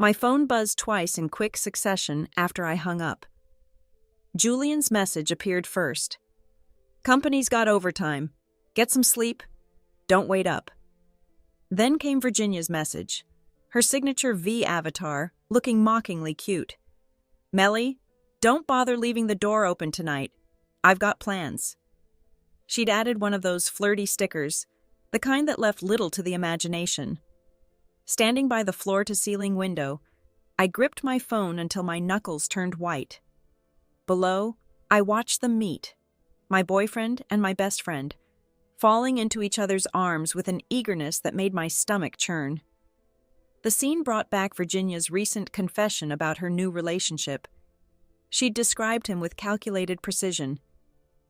My phone buzzed twice in quick succession after I hung up. Julian's message appeared first. Company's got overtime. Get some sleep. Don't wait up. Then came Virginia's message, her signature V avatar, looking mockingly cute. Melly, don't bother leaving the door open tonight. I've got plans. She'd added one of those flirty stickers, the kind that left little to the imagination. Standing by the floor-to-ceiling window, I gripped my phone until my knuckles turned white. Below, I watched them meet, my boyfriend and my best friend, falling into each other's arms with an eagerness that made my stomach churn. The scene brought back Virginia's recent confession about her new relationship. She'd described him with calculated precision.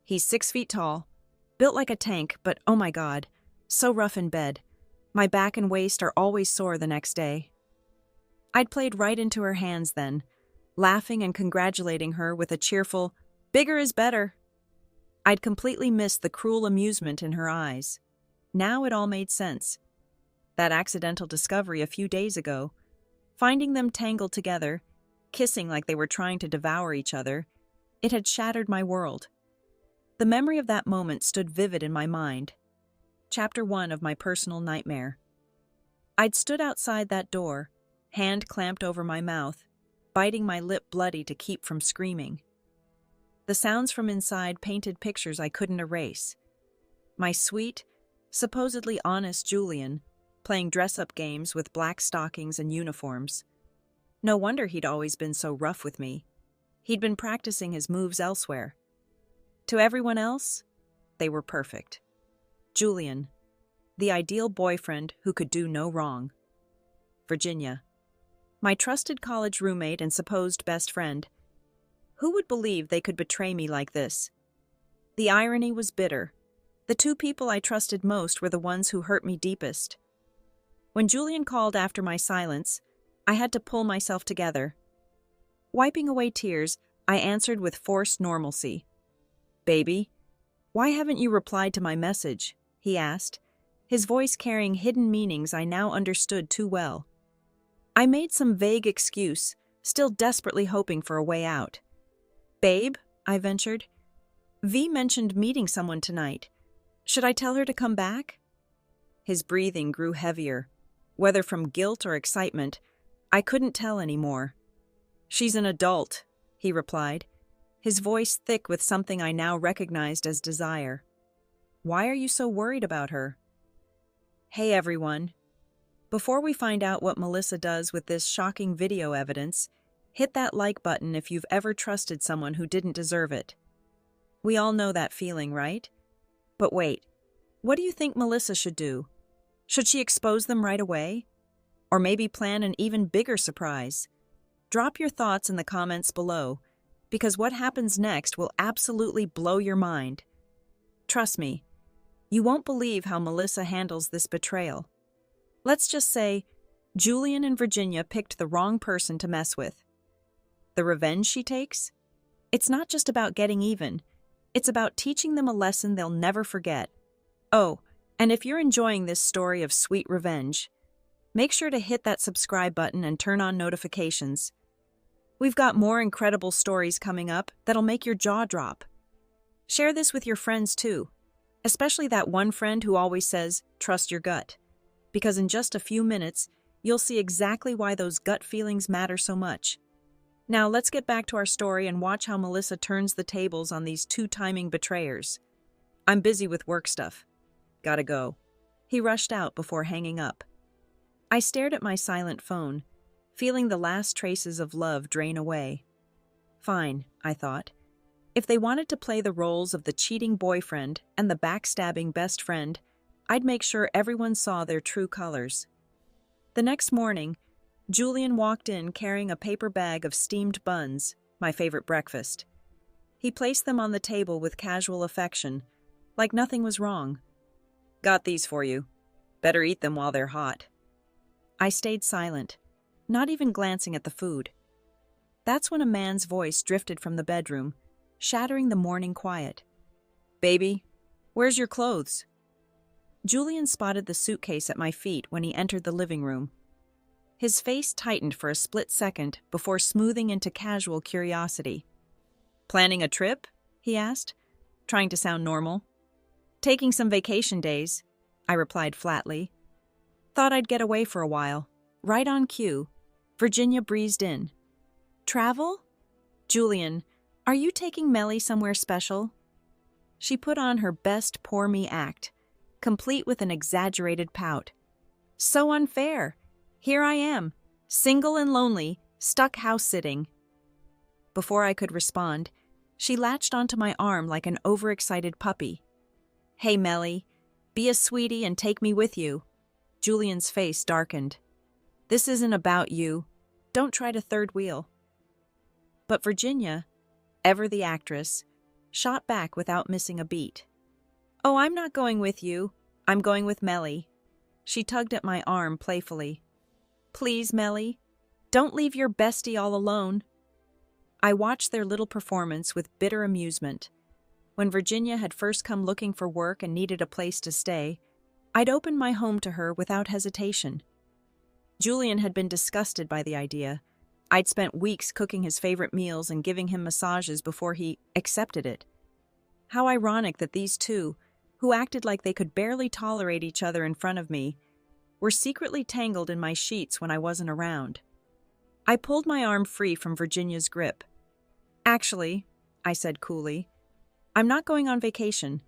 He's 6 feet tall, built like a tank, but oh my God, so rough in bed. My back and waist are always sore the next day. I'd played right into her hands then, laughing and congratulating her with a cheerful, "Bigger is better." I'd completely missed the cruel amusement in her eyes. Now it all made sense. That accidental discovery a few days ago, finding them tangled together, kissing like they were trying to devour each other, it had shattered my world. The memory of that moment stood vivid in my mind. Chapter 1 of my personal nightmare. I'd stood outside that door, hand clamped over my mouth, biting my lip bloody to keep from screaming. The sounds from inside painted pictures I couldn't erase. My sweet, supposedly honest Julian, playing dress-up games with black stockings and uniforms. No wonder he'd always been so rough with me. He'd been practicing his moves elsewhere. To everyone else, they were perfect. Julian, the ideal boyfriend who could do no wrong. Virginia, my trusted college roommate and supposed best friend. Who would believe they could betray me like this? The irony was bitter. The two people I trusted most were the ones who hurt me deepest. When Julian called after my silence, I had to pull myself together. Wiping away tears, I answered with forced normalcy. "Baby, why haven't you replied to my message?" he asked, his voice carrying hidden meanings I now understood too well. I made some vague excuse, still desperately hoping for a way out. "Babe," I ventured, "V mentioned meeting someone tonight. Should I tell her to come back?" His breathing grew heavier. Whether from guilt or excitement, I couldn't tell anymore. "She's an adult," he replied, his voice thick with something I now recognized as desire. "Why are you so worried about her?" Hey everyone. Before we find out what Melissa does with this shocking video evidence, hit that like button if you've ever trusted someone who didn't deserve it. We all know that feeling, right? But wait, what do you think Melissa should do? Should she expose them right away? Or maybe plan an even bigger surprise? Drop your thoughts in the comments below, because what happens next will absolutely blow your mind. Trust me, you won't believe how Melissa handles this betrayal. Let's just say, Julian and Virginia picked the wrong person to mess with. The revenge she takes? It's not just about getting even. It's about teaching them a lesson they'll never forget. Oh, and if you're enjoying this story of sweet revenge, make sure to hit that subscribe button and turn on notifications. We've got more incredible stories coming up that'll make your jaw drop. Share this with your friends too, especially that one friend who always says, "Trust your gut." Because in just a few minutes, you'll see exactly why those gut feelings matter so much. Now let's get back to our story and watch how Melissa turns the tables on these two-timing betrayers. I'm busy with work stuff. Gotta go. He rushed out before hanging up. I stared at my silent phone, feeling the last traces of love drain away. Fine, I thought. If they wanted to play the roles of the cheating boyfriend and the backstabbing best friend, I'd make sure everyone saw their true colors. The next morning, Julian walked in carrying a paper bag of steamed buns, my favorite breakfast. He placed them on the table with casual affection, like nothing was wrong. "Got these for you. Better eat them while they're hot." I stayed silent, not even glancing at the food. That's when a man's voice drifted from the bedroom, shattering the morning quiet. "Baby, where's your clothes?" Julian spotted the suitcase at my feet when he entered the living room. His face tightened for a split second before smoothing into casual curiosity. "Planning a trip?" he asked, trying to sound normal. "Taking some vacation days," I replied flatly. "Thought I'd get away for a while." Right on cue, Virginia breezed in. "Travel? Julian, are you taking Melly somewhere special?" She put on her best poor me act, complete with an exaggerated pout. "So unfair. Here I am, single and lonely, stuck house-sitting." Before I could respond, she latched onto my arm like an overexcited puppy. "Hey, Melly, be a sweetie and take me with you." Julian's face darkened. "This isn't about you. Don't try to third wheel." But Virginia, ever the actress, shot back without missing a beat. "Oh, I'm not going with you. I'm going with Melly." She tugged at my arm playfully. "Please, Melly, don't leave your bestie all alone." I watched their little performance with bitter amusement. When Virginia had first come looking for work and needed a place to stay, I'd opened my home to her without hesitation. Julian had been disgusted by the idea. I'd spent weeks cooking his favorite meals and giving him massages before he accepted it. How ironic that these two, who acted like they could barely tolerate each other in front of me, were secretly tangled in my sheets when I wasn't around. I pulled my arm free from Virginia's grip. "Actually," I said coolly, "I'm not going on vacation.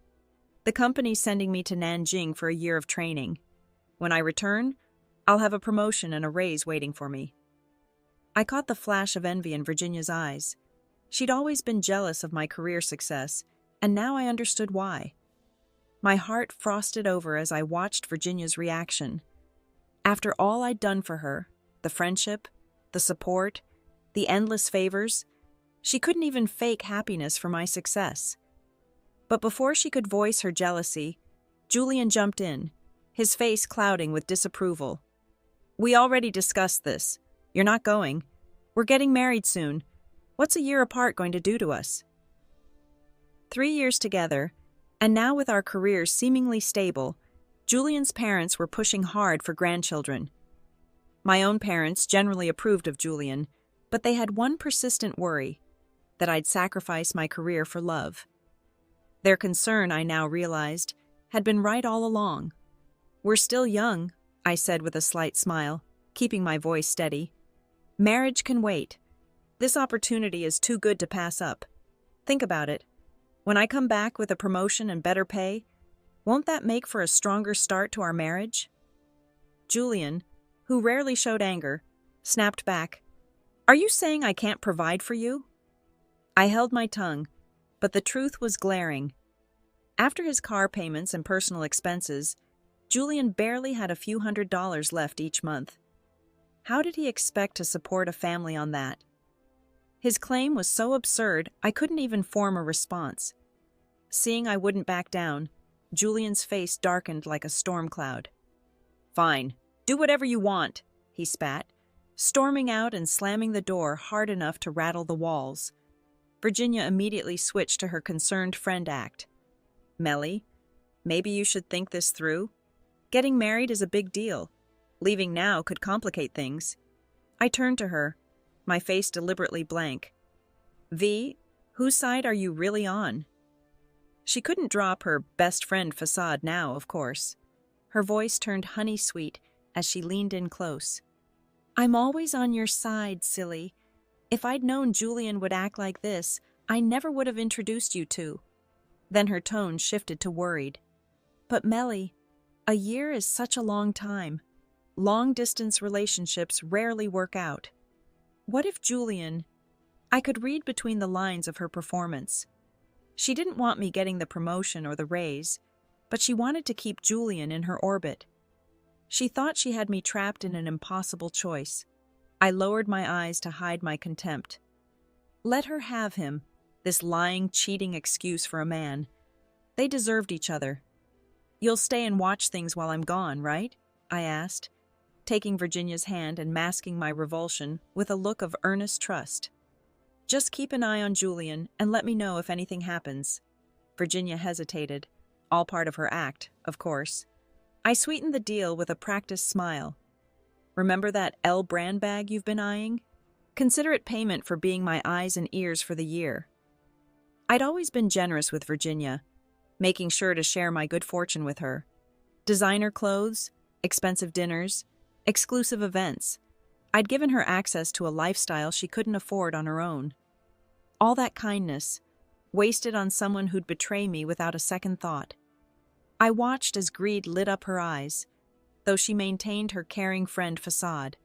The company's sending me to Nanjing for a year of training. When I return, I'll have a promotion and a raise waiting for me." I caught the flash of envy in Virginia's eyes. She'd always been jealous of my career success, and now I understood why. My heart frosted over as I watched Virginia's reaction. After all I'd done for her, the friendship, the support, the endless favors, she couldn't even fake happiness for my success. But before she could voice her jealousy, Julian jumped in, his face clouding with disapproval. "We already discussed this. You're not going. We're getting married soon. What's a year apart going to do to us?" 3 years together, and now with our careers seemingly stable, Julian's parents were pushing hard for grandchildren. My own parents generally approved of Julian, but they had one persistent worry, that I'd sacrifice my career for love. Their concern, I now realized, had been right all along. "We're still young," I said with a slight smile, keeping my voice steady. "Marriage can wait. This opportunity is too good to pass up. Think about it. When I come back with a promotion and better pay, won't that make for a stronger start to our marriage?" Julian, who rarely showed anger, snapped back. "Are you saying I can't provide for you?" I held my tongue, but the truth was glaring. After his car payments and personal expenses, Julian barely had a few $100s left each month. How did he expect to support a family on that? His claim was so absurd, I couldn't even form a response. Seeing I wouldn't back down, Julian's face darkened like a storm cloud. "Fine, do whatever you want," he spat, storming out and slamming the door hard enough to rattle the walls. Virginia immediately switched to her concerned friend act. "Melly, maybe you should think this through. Getting married is a big deal. Leaving now could complicate things." I turned to her, my face deliberately blank. "V, whose side are you really on?" She couldn't drop her best friend facade now, of course. Her voice turned honey-sweet as she leaned in close. "I'm always on your side, silly. If I'd known Julian would act like this, I never would have introduced you two." Then her tone shifted to worried. "But Melly, a year is such a long time. Long-distance relationships rarely work out. What if Julian—" I could read between the lines of her performance. She didn't want me getting the promotion or the raise, but she wanted to keep Julian in her orbit. She thought she had me trapped in an impossible choice. I lowered my eyes to hide my contempt. Let her have him, this lying, cheating excuse for a man. They deserved each other. "You'll stay and watch things while I'm gone, right?" I asked, taking Virginia's hand and masking my revulsion with a look of earnest trust. "Just keep an eye on Julian and let me know if anything happens." Virginia hesitated, all part of her act, of course. I sweetened the deal with a practiced smile. Remember that L brand bag you've been eyeing? Consider it payment for being my eyes and ears for the year. I'd always been generous with Virginia, making sure to share my good fortune with her. Designer clothes, expensive dinners, exclusive events. I'd given her access to a lifestyle she couldn't afford on her own. All that kindness, wasted on someone who'd betray me without a second thought. I watched as greed lit up her eyes, though she maintained her caring friend facade.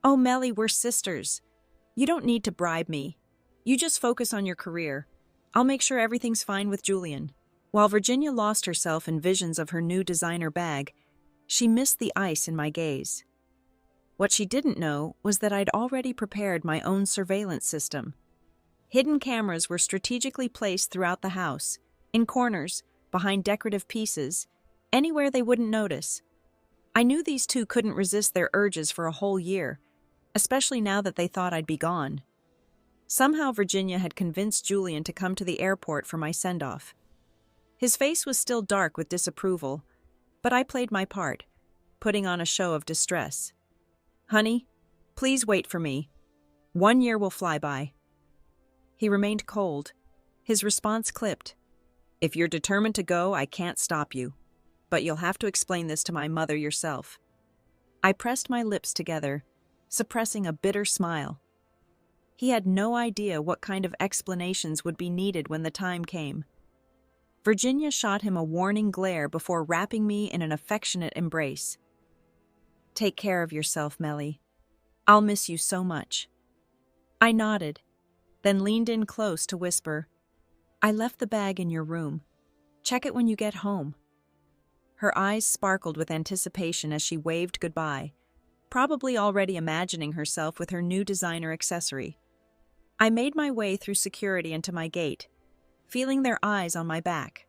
"Oh, Melly, we're sisters. You don't need to bribe me. You just focus on your career. I'll make sure everything's fine with Julian." While Virginia lost herself in visions of her new designer bag, she missed the ice in my gaze. What she didn't know was that I'd already prepared my own surveillance system. Hidden cameras were strategically placed throughout the house, in corners, behind decorative pieces, anywhere they wouldn't notice. I knew these two couldn't resist their urges for a whole year, especially now that they thought I'd be gone. Somehow Virginia had convinced Julian to come to the airport for my send-off. His face was still dark with disapproval, but I played my part, putting on a show of distress. "Honey, please wait for me. 1 year will fly by." He remained cold, his response clipped. "If you're determined to go, I can't stop you. But you'll have to explain this to my mother yourself." I pressed my lips together, suppressing a bitter smile. He had no idea what kind of explanations would be needed when the time came. Virginia shot him a warning glare before wrapping me in an affectionate embrace. "Take care of yourself, Melly. I'll miss you so much." I nodded, then leaned in close to whisper, "I left the bag in your room. Check it when you get home." Her eyes sparkled with anticipation as she waved goodbye, probably already imagining herself with her new designer accessory. I made my way through security into my gate, feeling their eyes on my back.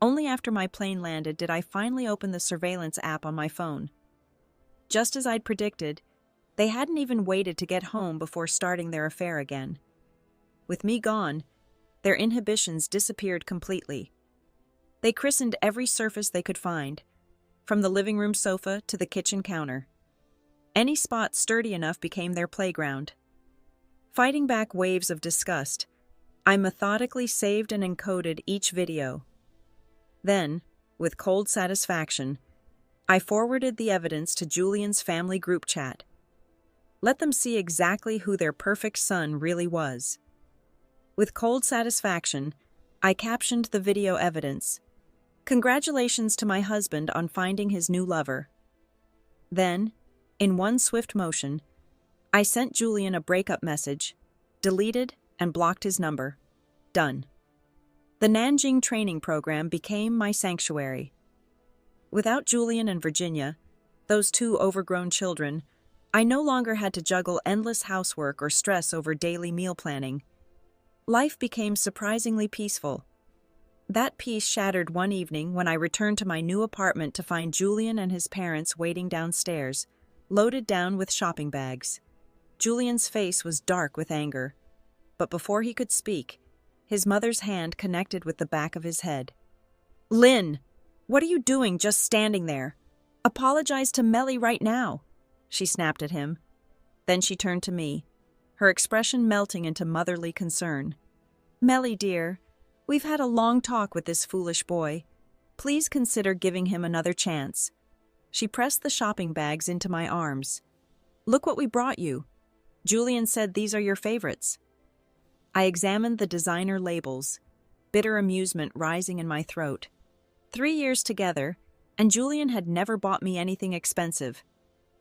Only after my plane landed did I finally open the surveillance app on my phone. Just as I'd predicted, they hadn't even waited to get home before starting their affair again. With me gone, their inhibitions disappeared completely. They christened every surface they could find, from the living room sofa to the kitchen counter. Any spot sturdy enough became their playground. Fighting back waves of disgust, I methodically saved and encoded each video. Then, with cold satisfaction, I forwarded the evidence to Julian's family group chat. Let them see exactly who their perfect son really was. With cold satisfaction, I captioned the video evidence. "Congratulations to my husband on finding his new lover." Then, in one swift motion, I sent Julian a breakup message, deleted and blocked his number. Done. The Nanjing training program became my sanctuary. Without Julian and Virginia, those two overgrown children, I no longer had to juggle endless housework or stress over daily meal planning. Life became surprisingly peaceful. That peace shattered one evening when I returned to my new apartment to find Julian and his parents waiting downstairs, loaded down with shopping bags. Julian's face was dark with anger, but before he could speak, his mother's hand connected with the back of his head. "Lynn, what are you doing just standing there? Apologize to Melly right now," she snapped at him. Then she turned to me, her expression melting into motherly concern. "Melly, dear, we've had a long talk with this foolish boy. Please consider giving him another chance." She pressed the shopping bags into my arms. "Look what we brought you. Julian said these are your favorites." I examined the designer labels, bitter amusement rising in my throat. 3 years together, and Julian had never bought me anything expensive.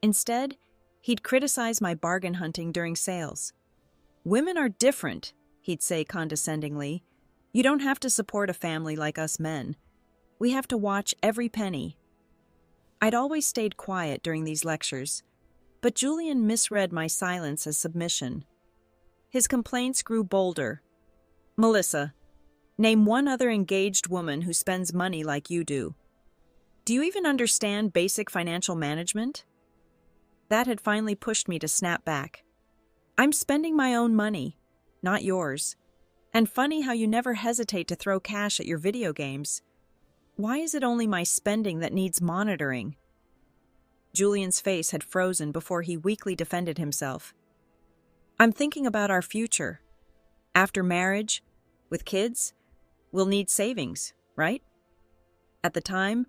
Instead, he'd criticize my bargain hunting during sales. "Women are different," he'd say condescendingly. "You don't have to support a family like us men. We have to watch every penny." I'd always stayed quiet during these lectures, but Julian misread my silence as submission. His complaints grew bolder. "Melissa, name one other engaged woman who spends money like you do. Do you even understand basic financial management?" That had finally pushed me to snap back. "I'm spending my own money, not yours. And funny how you never hesitate to throw cash at your video games. Why is it only my spending that needs monitoring?" Julian's face had frozen before he weakly defended himself. I'm thinking about our future. After marriage, with kids, we'll need savings, right? At the time,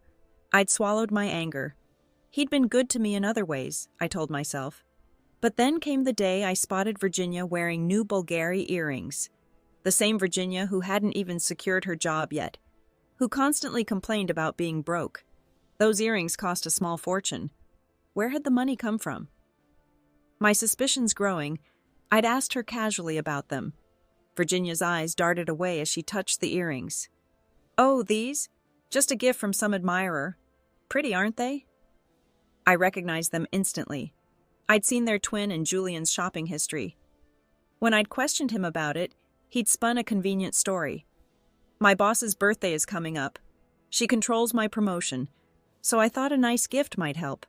I'd swallowed my anger. He'd been good to me in other ways, I told myself. But then came the day I spotted Virginia wearing new Bulgari earrings. The same Virginia who hadn't even secured her job yet, who constantly complained about being broke. Those earrings cost a small fortune. Where had the money come from? My suspicions growing, I'd asked her casually about them. Virginia's eyes darted away as she touched the earrings. Oh, these? Just a gift from some admirer. Pretty, aren't they? I recognized them instantly. I'd seen their twin in Julian's shopping history. When I'd questioned him about it, he'd spun a convenient story. My boss's birthday is coming up. She controls my promotion, so I thought a nice gift might help.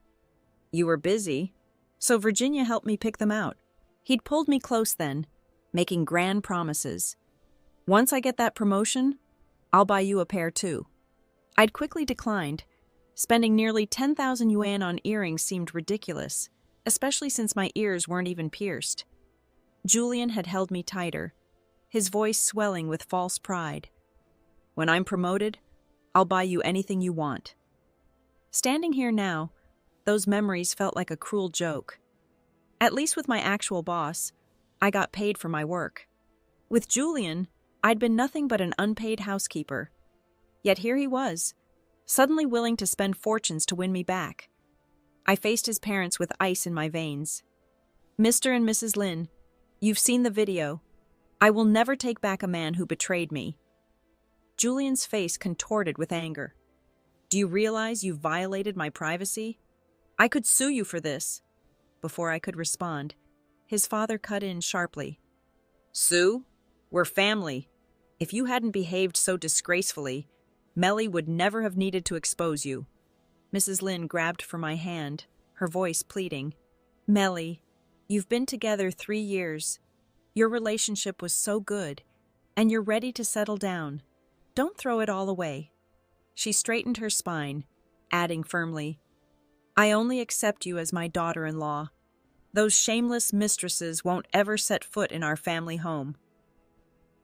You were busy, so Virginia helped me pick them out. He'd pulled me close then, making grand promises. Once I get that promotion, I'll buy you a pair too. I'd quickly declined. Spending nearly 10,000 yuan on earrings seemed ridiculous, especially since my ears weren't even pierced. Julian had held me tighter, his voice swelling with false pride. When I'm promoted, I'll buy you anything you want. Standing here now, those memories felt like a cruel joke. At least with my actual boss, I got paid for my work. With Julian, I'd been nothing but an unpaid housekeeper. Yet here he was, suddenly willing to spend fortunes to win me back. I faced his parents with ice in my veins. Mr. and Mrs. Lin, you've seen the video. I will never take back a man who betrayed me. Julian's face contorted with anger. Do you realize you violated my privacy? I could sue you for this. Before I could respond, his father cut in sharply. Sue? We're family. If you hadn't behaved so disgracefully, Melly would never have needed to expose you. Mrs. Lin grabbed for my hand, her voice pleading. Melly, you've been together 3 years. Your relationship was so good, and you're ready to settle down. Don't throw it all away. She straightened her spine, adding firmly, I only accept you as my daughter-in-law. Those shameless mistresses won't ever set foot in our family home.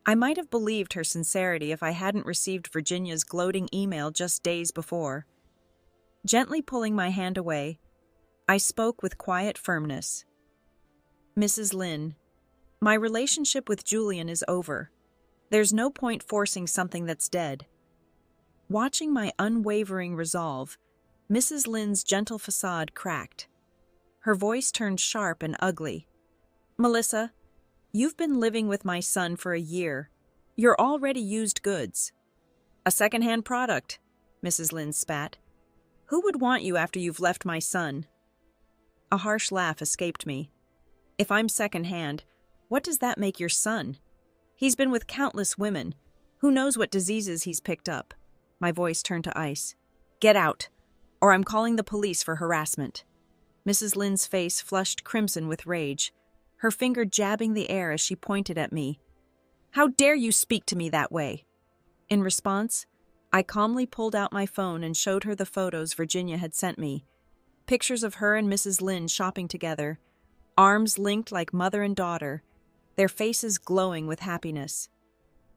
I might have believed her sincerity if I hadn't received Virginia's gloating email just days before. Gently pulling my hand away, I spoke with quiet firmness. Mrs. Lin, my relationship with Julian is over. There's no point forcing something that's dead. Watching my unwavering resolve, Mrs. Lin's gentle facade cracked. Her voice turned sharp and ugly. Melissa, you've been living with my son for a year. You're already used goods. A second-hand product, Mrs. Lin spat. Who would want you after you've left my son? A harsh laugh escaped me. If I'm second-hand, what does that make your son? He's been with countless women. Who knows what diseases he's picked up? My voice turned to ice. Get out, or I'm calling the police for harassment. Mrs. Lin's face flushed crimson with rage, her finger jabbing the air as she pointed at me. How dare you speak to me that way? In response, I calmly pulled out my phone and showed her the photos Virginia had sent me. Pictures of her and Mrs. Lin shopping together, arms linked like mother and daughter, their faces glowing with happiness.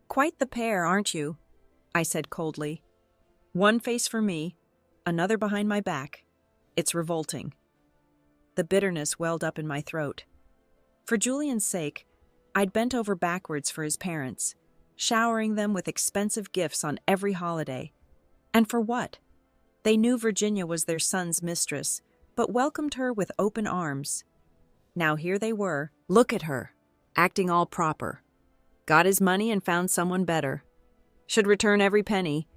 Quite the pair, aren't you? I said coldly. One face for me, another behind my back. It's revolting. The bitterness welled up in my throat. For Julian's sake, I'd bent over backwards for his parents, showering them with expensive gifts on every holiday. And for what? They knew Virginia was their son's mistress, but welcomed her with open arms. Now here they were, look at her, acting all proper. Got his money and found someone better. Should return every penny.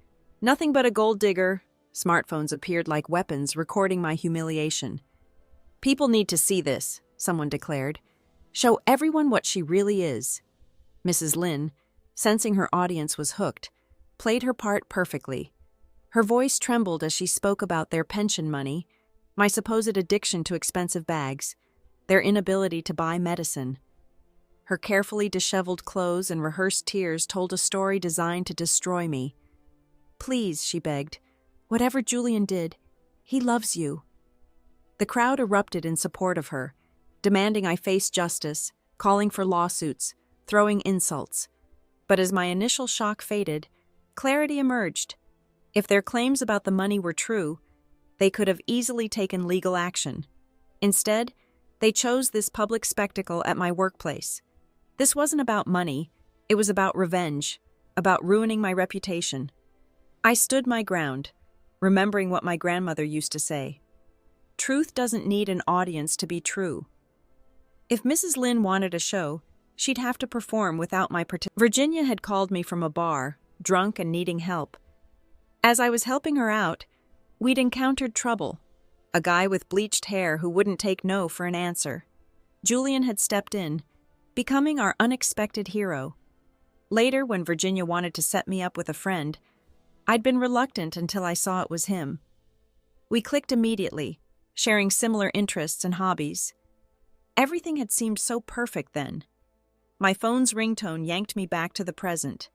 Nothing but a gold digger. Smartphones appeared like weapons, recording my humiliation. People need to see this, someone declared. Show everyone what she really is. Mrs. Lin, sensing her audience was hooked, played her part perfectly. Her voice trembled as she spoke about their pension money, my supposed addiction to expensive bags, their inability to buy medicine. Her carefully disheveled clothes and rehearsed tears told a story designed to destroy me. Please, she begged, whatever Julian did, he loves you. The crowd erupted in support of her, demanding I face justice, calling for lawsuits, throwing insults. But as my initial shock faded, clarity emerged. If their claims about the money were true, they could have easily taken legal action. Instead, they chose this public spectacle at my workplace. This wasn't about money, it was about revenge, about ruining my reputation. I stood my ground, remembering what my grandmother used to say. Truth doesn't need an audience to be true. If Mrs. Lynn wanted a show, she'd have to perform without my participation. Virginia had called me from a bar, drunk and needing help. As I was helping her out, we'd encountered trouble. A guy with bleached hair who wouldn't take no for an answer. Julian had stepped in, becoming our unexpected hero. Later, when Virginia wanted to set me up with a friend, I'd been reluctant until I saw it was him. We clicked immediately, sharing similar interests and hobbies. Everything had seemed so perfect then. My phone's ringtone yanked me back to the present.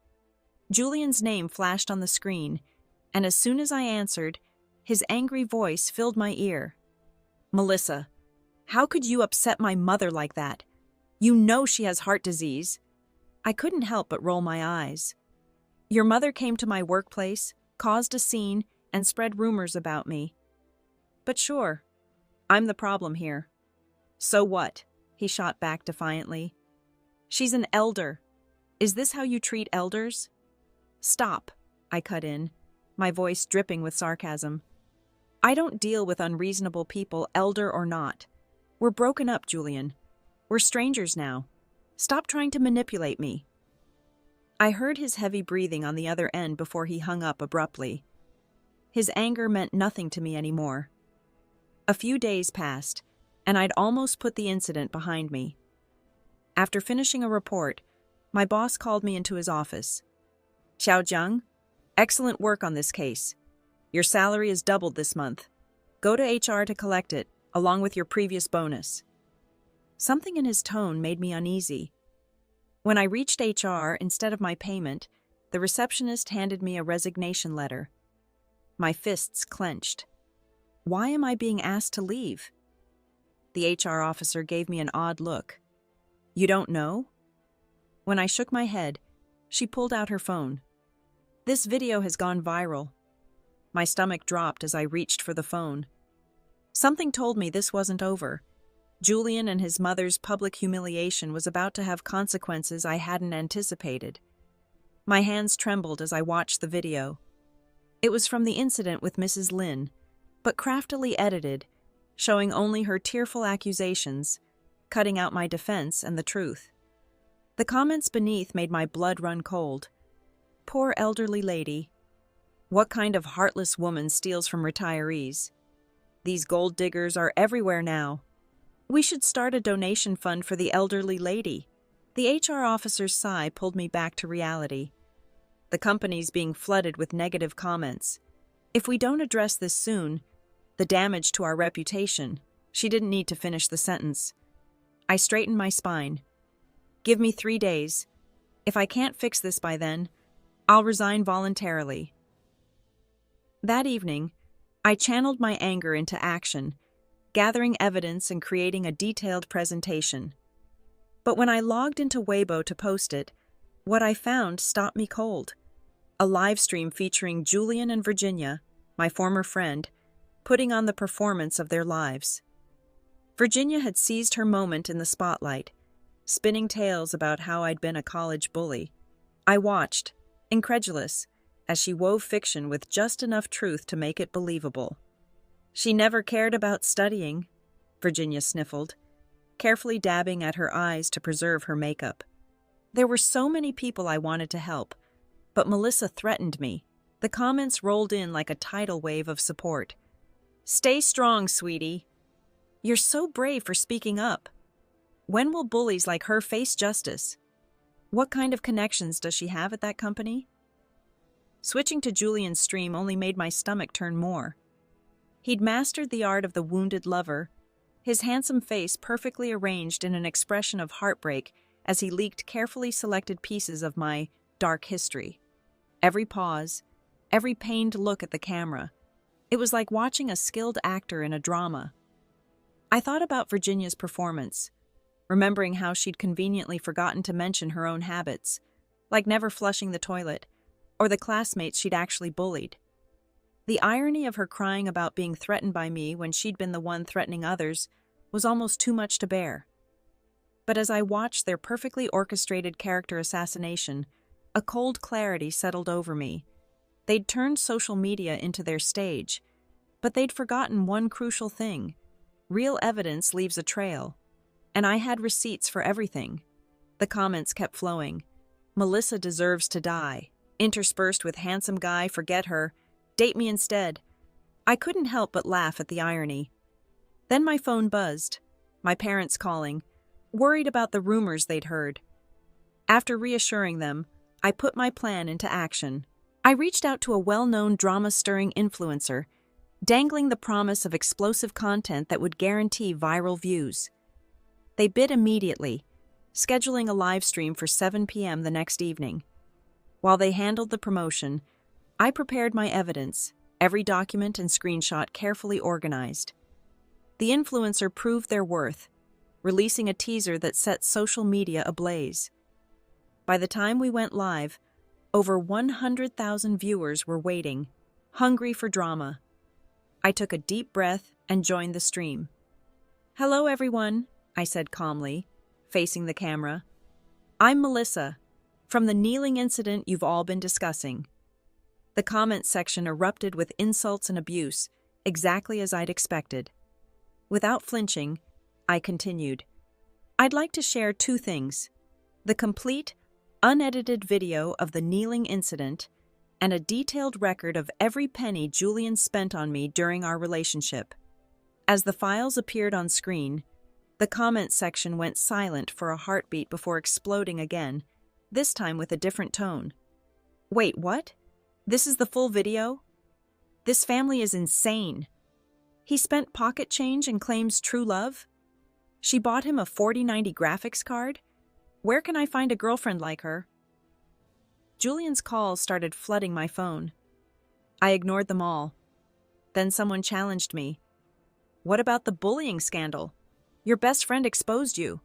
Julian's name flashed on the screen, and as soon as I answered, his angry voice filled my ear. "Melissa, how could you upset my mother like that? You know she has heart disease." I couldn't help but roll my eyes. "Your mother came to my workplace, caused a scene, and spread rumors about me. But sure, I'm the problem here." "So what?" he shot back defiantly. "She's an elder. Is this how you treat elders?" "Stop," I cut in, my voice dripping with sarcasm. "I don't deal with unreasonable people, elder or not. We're broken up, Julian. We're strangers now. Stop trying to manipulate me." I heard his heavy breathing on the other end before he hung up abruptly. His anger meant nothing to me anymore. A few days passed, and I'd almost put the incident behind me. After finishing a report, my boss called me into his office. "Xiaojiang, excellent work on this case. Your salary is doubled this month. Go to HR to collect it, along with your previous bonus." Something in his tone made me uneasy. When I reached HR, instead of my payment, the receptionist handed me a resignation letter. My fists clenched. Why am I being asked to leave? The HR officer gave me an odd look. "You don't know?" When I shook my head, she pulled out her phone. "This video has gone viral." My stomach dropped as I reached for the phone. Something told me this wasn't over. Julian and his mother's public humiliation was about to have consequences I hadn't anticipated. My hands trembled as I watched the video. It was from the incident with Mrs. Lynn, but craftily edited, showing only her tearful accusations, cutting out my defense and the truth. The comments beneath made my blood run cold. Poor elderly lady. What kind of heartless woman steals from retirees? These gold diggers are everywhere now. We should start a donation fund for the elderly lady. The HR officer's sigh pulled me back to reality. The company's being flooded with negative comments. If we don't address this soon, the damage to our reputation. She didn't need to finish the sentence. I straightened my spine. "Give me 3 days. If I can't fix this by then, I'll resign voluntarily." That evening, I channeled my anger into action, gathering evidence and creating a detailed presentation. But when I logged into Weibo to post it, what I found stopped me cold. A live stream featuring Julian and Virginia, my former friend, putting on the performance of their lives. Virginia had seized her moment in the spotlight, spinning tales about how I'd been a college bully. I watched, incredulous, as she wove fiction with just enough truth to make it believable. "She never cared about studying," Virginia sniffled, carefully dabbing at her eyes to preserve her makeup. There were so many people I wanted to help, but Melissa threatened me. The comments rolled in like a tidal wave of support. "Stay strong, sweetie. You're so brave for speaking up. When will bullies like her face justice? What kind of connections does she have at that company?" Switching to Julian's stream only made my stomach turn more. He'd mastered the art of the wounded lover, his handsome face perfectly arranged in an expression of heartbreak as he leaked carefully selected pieces of my dark history. Every pause, every pained look at the camera. It was like watching a skilled actor in a drama. I thought about Virginia's performance, remembering how she'd conveniently forgotten to mention her own habits, like never flushing the toilet, or the classmates she'd actually bullied. The irony of her crying about being threatened by me when she'd been the one threatening others was almost too much to bear. But as I watched their perfectly orchestrated character assassination, a cold clarity settled over me. They'd turned social media into their stage, but they'd forgotten one crucial thing. Real evidence leaves a trail. And I had receipts for everything. The comments kept flowing. Melissa deserves to die. Interspersed with handsome guy, forget her. Date me instead. I couldn't help but laugh at the irony. Then my phone buzzed. My parents calling, worried about the rumors they'd heard. After reassuring them, I put my plan into action. I reached out to a well-known drama-stirring influencer, dangling the promise of explosive content that would guarantee viral views. They bid immediately, scheduling a live stream for 7 p.m. the next evening. While they handled the promotion, I prepared my evidence, every document and screenshot carefully organized. The influencer proved their worth, releasing a teaser that set social media ablaze. By the time we went live, over 100,000 viewers were waiting, hungry for drama. I took a deep breath and joined the stream. "Hello, everyone," I said calmly, facing the camera. "I'm Melissa, from the kneeling incident you've all been discussing." The comments section erupted with insults and abuse, exactly as I'd expected. Without flinching, I continued. "I'd like to share two things: the complete, unedited video of the kneeling incident and a detailed record of every penny Julian spent on me during our relationship." As the files appeared on screen, the comments section went silent for a heartbeat before exploding again, this time with a different tone. "Wait, what? This is the full video? This family is insane. He spent pocket change and claims true love? She bought him a 4090 graphics card? Where can I find a girlfriend like her?" Julian's calls started flooding my phone. I ignored them all. Then someone challenged me. "What about the bullying scandal? Your best friend exposed you."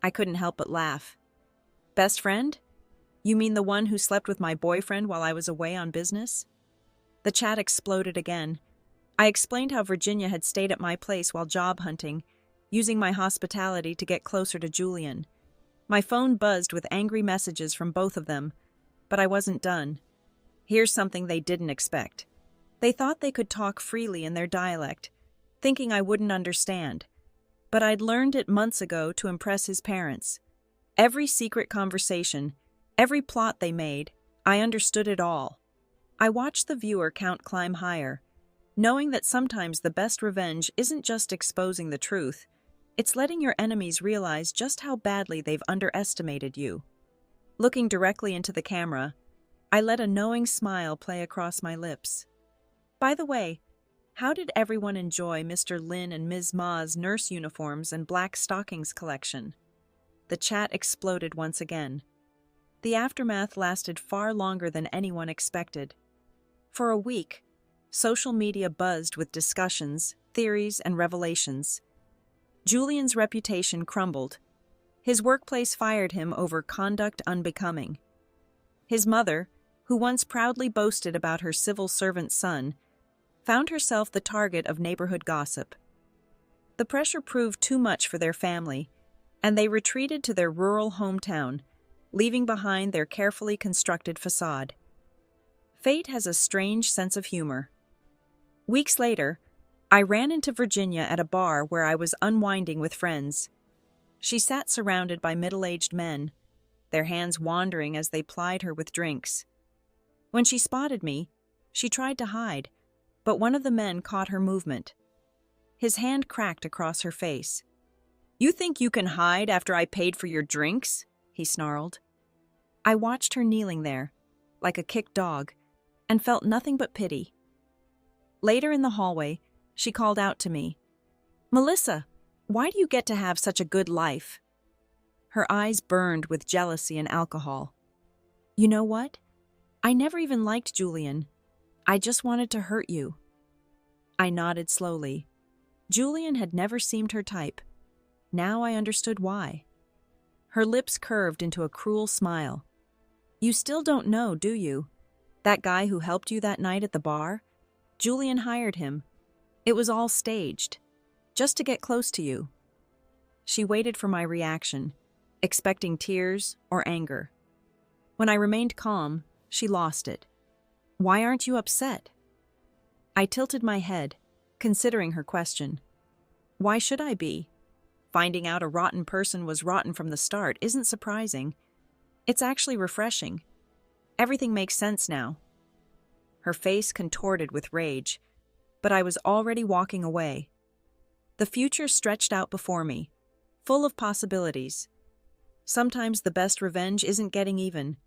I couldn't help but laugh. "Best friend? You mean the one who slept with my boyfriend while I was away on business?" The chat exploded again. I explained how Virginia had stayed at my place while job hunting, using my hospitality to get closer to Julian. My phone buzzed with angry messages from both of them, but I wasn't done. Here's something they didn't expect. They thought they could talk freely in their dialect, thinking I wouldn't understand. But I'd learned it months ago to impress his parents. Every secret conversation, every plot they made, I understood it all. I watched the viewer count climb higher, knowing that sometimes the best revenge isn't just exposing the truth, it's letting your enemies realize just how badly they've underestimated you. Looking directly into the camera, I let a knowing smile play across my lips. By the way, how did everyone enjoy Mr. Lin and Ms. Ma's nurse uniforms and black stockings collection? The chat exploded once again. The aftermath lasted far longer than anyone expected. For a week, social media buzzed with discussions, theories, and revelations. Julian's reputation crumbled. His workplace fired him over conduct unbecoming. His mother, who once proudly boasted about her civil servant son, found herself the target of neighborhood gossip. The pressure proved too much for their family, and they retreated to their rural hometown, leaving behind their carefully constructed facade. Fate has a strange sense of humor. Weeks later, I ran into Virginia at a bar where I was unwinding with friends. She sat surrounded by middle-aged men, their hands wandering as they plied her with drinks. When she spotted me, she tried to hide, but one of the men caught her movement. His hand cracked across her face. "You think you can hide after I paid for your drinks?" he snarled. I watched her kneeling there, like a kicked dog, and felt nothing but pity. Later in the hallway, she called out to me, "Melissa, why do you get to have such a good life?" Her eyes burned with jealousy and alcohol. "You know what? I never even liked Julian. I just wanted to hurt you." I nodded slowly. Julian had never seemed her type. Now I understood why. Her lips curved into a cruel smile. You still don't know, do you? That guy who helped you that night at the bar? Julian hired him. It was all staged, just to get close to you. She waited for my reaction, expecting tears or anger. When I remained calm, she lost it. Why aren't you upset? I tilted my head, considering her question. Why should I be? Finding out a rotten person was rotten from the start isn't surprising. It's actually refreshing. Everything makes sense now. Her face contorted with rage, but I was already walking away. The future stretched out before me, full of possibilities. Sometimes the best revenge isn't getting even.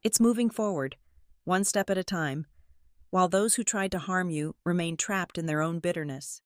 It's moving forward, one step at a time, while those who tried to harm you remain trapped in their own bitterness.